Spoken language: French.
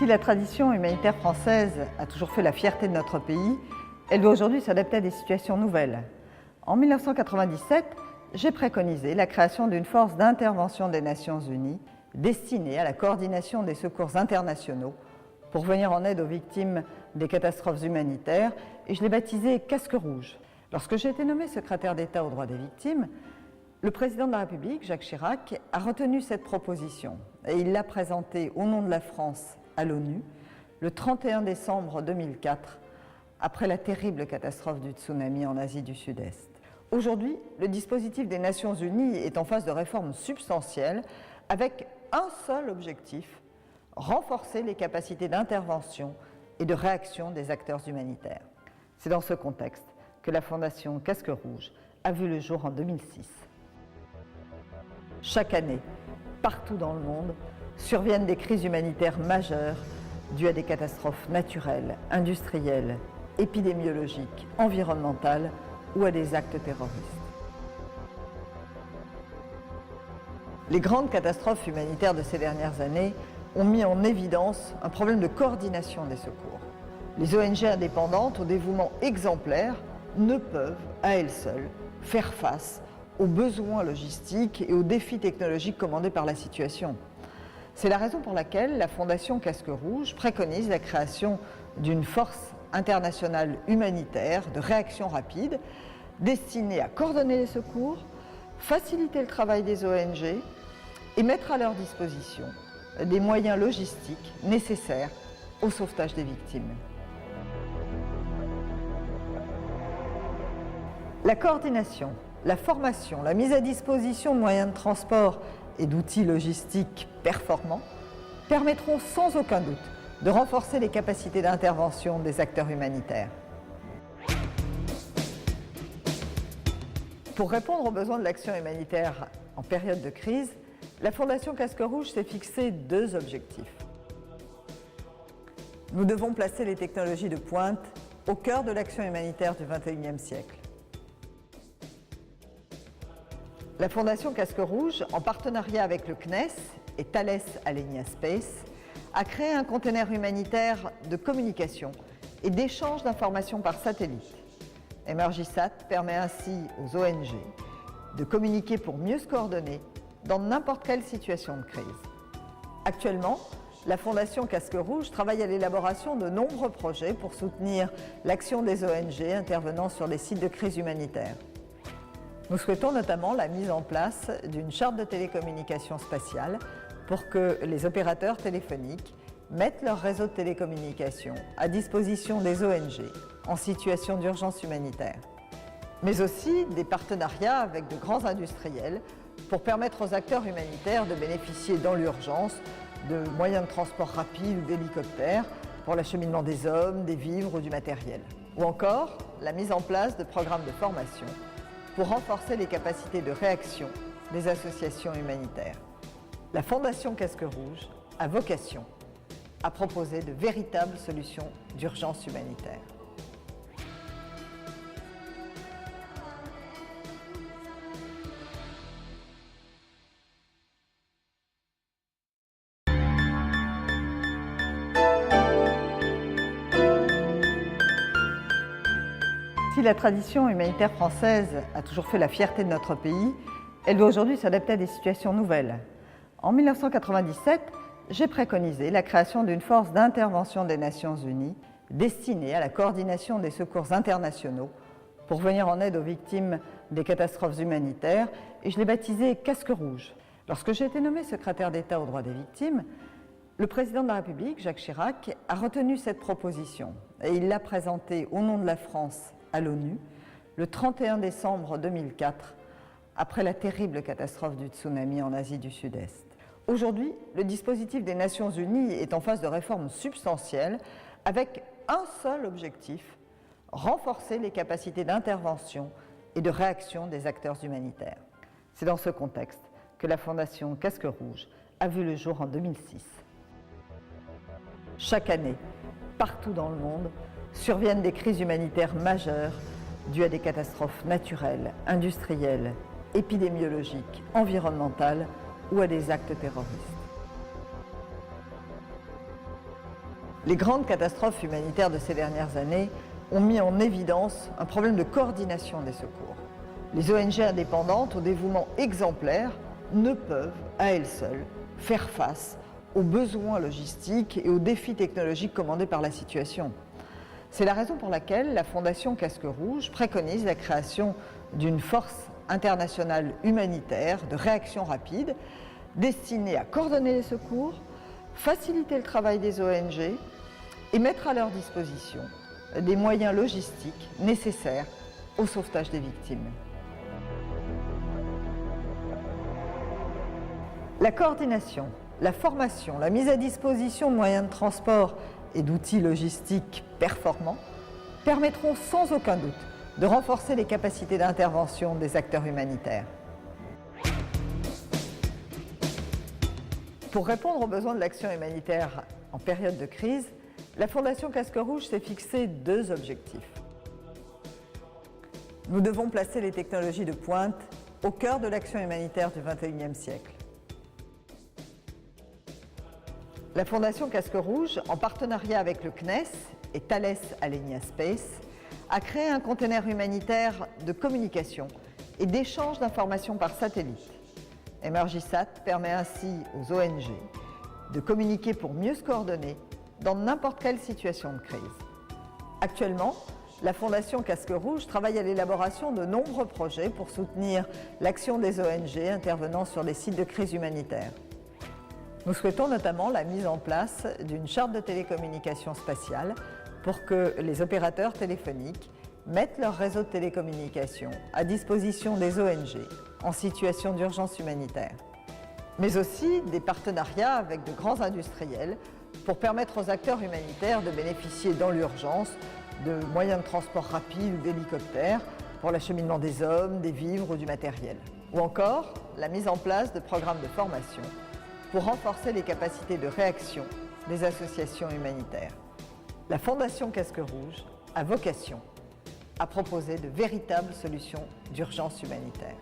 Si la tradition humanitaire française a toujours fait la fierté de notre pays, elle doit aujourd'hui s'adapter à des situations nouvelles. En 1997, j'ai préconisé la création d'une force d'intervention des Nations Unies destinée à la coordination des secours internationaux pour venir en aide aux victimes des catastrophes humanitaires, et je l'ai baptisée Casque Rouge. Lorsque j'ai été nommée secrétaire d'État aux droits des victimes, le président de la République, Jacques Chirac, a retenu cette proposition et il l'a présentée au nom de la France à l'ONU le 31 décembre 2004, après la terrible catastrophe du tsunami en Asie du Sud-Est. Aujourd'hui, le dispositif des Nations Unies est en phase de réforme substantielle avec un seul objectif: renforcer les capacités d'intervention et de réaction des acteurs humanitaires. C'est dans ce contexte que la Fondation Casque Rouge a vu le jour en 2006. Chaque année, partout dans le monde, surviennent des crises humanitaires majeures dues à des catastrophes naturelles, industrielles, épidémiologiques, environnementales ou à des actes terroristes. Les grandes catastrophes humanitaires de ces dernières années ont mis en évidence un problème de coordination des secours. Les ONG indépendantes au dévouement exemplaire ne peuvent, à elles seules, faire face aux besoins logistiques et aux défis technologiques commandés par la situation. C'est la raison pour laquelle la Fondation Casque Rouge préconise la création d'une force internationale humanitaire de réaction rapide destinée à coordonner les secours, faciliter le travail des ONG et mettre à leur disposition des moyens logistiques nécessaires au sauvetage des victimes. La coordination, la formation, la mise à disposition de moyens de transport et d'outils logistiques performants permettront sans aucun doute de renforcer les capacités d'intervention des acteurs humanitaires. Pour répondre aux besoins de l'action humanitaire en période de crise, la Fondation Casque Rouge s'est fixé deux objectifs. Nous devons placer les technologies de pointe au cœur de l'action humanitaire du XXIe siècle. La Fondation Casque Rouge, en partenariat avec le CNES et Thales Alenia Space, a créé un container humanitaire de communication et d'échange d'informations par satellite. Emergisat permet ainsi aux ONG de communiquer pour mieux se coordonner dans n'importe quelle situation de crise. Actuellement, la Fondation Casque Rouge travaille à l'élaboration de nombreux projets pour soutenir l'action des ONG intervenant sur les sites de crise humanitaire. Nous souhaitons notamment la mise en place d'une charte de télécommunication spatiale pour que les opérateurs téléphoniques mettent leur réseau de télécommunications à disposition des ONG en situation d'urgence humanitaire. Mais aussi des partenariats avec de grands industriels pour permettre aux acteurs humanitaires de bénéficier dans l'urgence de moyens de transport rapides ou d'hélicoptères pour l'acheminement des hommes, des vivres ou du matériel. Ou encore la mise en place de programmes de formation pour renforcer les capacités de réaction des associations humanitaires. La Fondation Casque Rouge a vocation à proposer de véritables solutions d'urgence humanitaire. Si la tradition humanitaire française a toujours fait la fierté de notre pays, elle doit aujourd'hui s'adapter à des situations nouvelles. En 1997, j'ai préconisé la création d'une force d'intervention des Nations Unies destinée à la coordination des secours internationaux pour venir en aide aux victimes des catastrophes humanitaires, et je l'ai baptisée Casque Rouge. Lorsque j'ai été nommée secrétaire d'État aux droits des victimes, le président de la République, Jacques Chirac, a retenu cette proposition et il l'a présentée au nom de la France à l'ONU le 31 décembre 2004, après la terrible catastrophe du tsunami en Asie du Sud-Est. Aujourd'hui, le dispositif des Nations Unies est en phase de réforme substantielle avec un seul objectif: renforcer les capacités d'intervention et de réaction des acteurs humanitaires. C'est dans ce contexte que la Fondation Casque Rouge a vu le jour en 2006. Chaque année, partout dans le monde, surviennent des crises humanitaires majeures dues à des catastrophes naturelles, industrielles, épidémiologiques, environnementales ou à des actes terroristes. Les grandes catastrophes humanitaires de ces dernières années ont mis en évidence un problème de coordination des secours. Les ONG indépendantes au dévouement exemplaire ne peuvent, à elles seules, faire face aux besoins logistiques et aux défis technologiques commandés par la situation. C'est la raison pour laquelle la Fondation Casque Rouge préconise la création d'une force internationale humanitaire de réaction rapide destinée à coordonner les secours, faciliter le travail des ONG et mettre à leur disposition des moyens logistiques nécessaires au sauvetage des victimes. La coordination, la formation, la mise à disposition de moyens de transport et d'outils logistiques performants permettront sans aucun doute de renforcer les capacités d'intervention des acteurs humanitaires. Pour répondre aux besoins de l'action humanitaire en période de crise, la Fondation Casque Rouge s'est fixé 2 objectifs. Nous devons placer les technologies de pointe au cœur de l'action humanitaire du XXIe siècle. La Fondation Casque Rouge, en partenariat avec le CNES et Thales Alenia Space, a créé un conteneur humanitaire de communication et d'échange d'informations par satellite. Emergisat permet ainsi aux ONG de communiquer pour mieux se coordonner dans n'importe quelle situation de crise. Actuellement, la Fondation Casque Rouge travaille à l'élaboration de nombreux projets pour soutenir l'action des ONG intervenant sur les sites de crise humanitaire. Nous souhaitons notamment la mise en place d'une charte de télécommunications spatiale pour que les opérateurs téléphoniques mettent leur réseau de télécommunications à disposition des ONG en situation d'urgence humanitaire. Mais aussi des partenariats avec de grands industriels pour permettre aux acteurs humanitaires de bénéficier dans l'urgence de moyens de transport rapides ou d'hélicoptères pour l'acheminement des hommes, des vivres ou du matériel. Ou encore la mise en place de programmes de formation pour renforcer les capacités de réaction des associations humanitaires. La Fondation Casque Rouge a vocation à proposer de véritables solutions d'urgence humanitaire.